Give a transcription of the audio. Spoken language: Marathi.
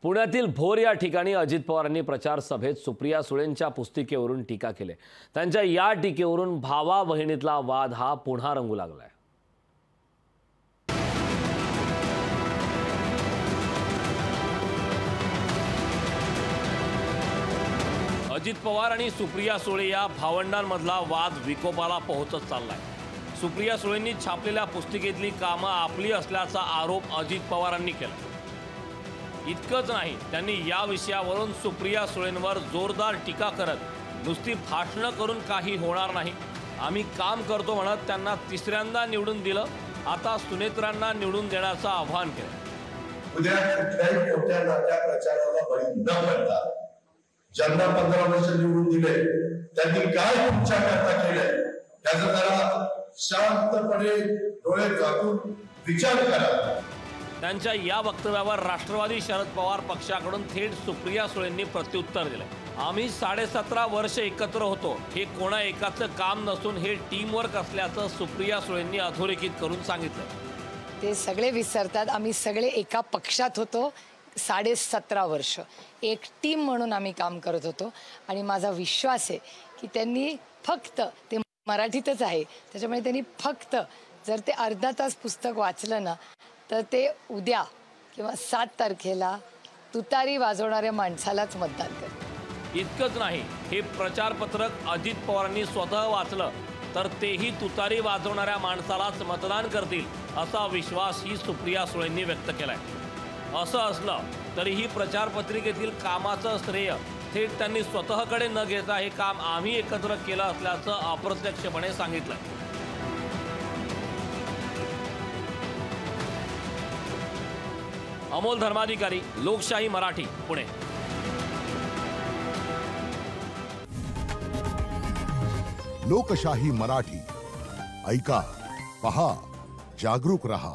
पुण्यातील भोर या ठिकाणी अजित पवारांनी प्रचार सभेत सुप्रिया सुळेंच्या पुस्तिकेवरून टीका केली। त्यांच्या या टीकेवरून भावा बहिणीतला वाद हा पुन्हा रंगू लागलाय। अजित पवार आणि सुप्रिया सुळे या भावंडांमधला वाद विकोपाला पोहोचत चाललाय। सुप्रिया सुळेंनी छापलेल्या पुस्तिकेतली कामं आपली असल्याचा आरोप अजित पवारांनी केला। इतकंच नाही, त्यांनी या विषयावरून सुप्रिया सुळेंवर जोरदार टीका करत नुसती भाषणं करून काही होणार नाही, आम्ही काम करतो म्हणत त्यांना तिसऱ्यांदा निवडून दिलं, आता सुनेत्रांना निवडून देण्याचं आवाहन केलं। उद्या कुठल्याही मोठ्या नाट्या प्रचाराला बळी न पडता ज्यांना 15 वर्ष निवडून दिले त्यांनी काय तुमच्या करता केलंय त्याचा जरा शांतपणे डोळे झाकून विचार करा। त्यांच्या या वक्तव्यावर राष्ट्रवादी शरद पवार पक्षाकडून थेट सुप्रिया सुळेंनी प्रत्युत्तर दिले। आम्ही 17.5 वर्ष एकत्र होतो, हे कोणा एकाचं काम नसून हे टीम वर्क असल्याचं सुप्रिया सुळेंनी अधोरेखित करून सांगितलं। ते सगळे विसरतात, आम्ही सगळे एका पक्षात होतो 17.5 वर्ष, एक टीम म्हणून आम्ही काम करत होतो आणि माझा विश्वास आहे की त्यांनी फक्त, ते मराठीतच आहे त्याच्यामुळे त्यांनी फक्त जर ते अर्धा तास पुस्तक वाचलं ना तर ते उद्या किंवा 7 तारखेला तुतारी वाजवणाऱ्या माणसालाच मतदान करतील। इतकंच नाही, हे प्रचारपत्रक अजित पवारांनी स्वतः वाचलं तर तेही तुतारी वाजवणाऱ्या माणसालाच मतदान करतील असा विश्वासही सुप्रिया सुळेंनी व्यक्त केलाय। असं असलं तरीही प्रचारपत्रिकेतील कामाचं श्रेय थेट त्यांनी स्वतःकडे न घेता हे काम आम्ही एकत्र केलं असल्याचं अप्रत्यक्षपणे सांगितलं। अमोल धर्माधिकारी, लोकशाही मराठी, पुणे। लोकशाही मराठी ऐका, पहा, जागरूक रहा।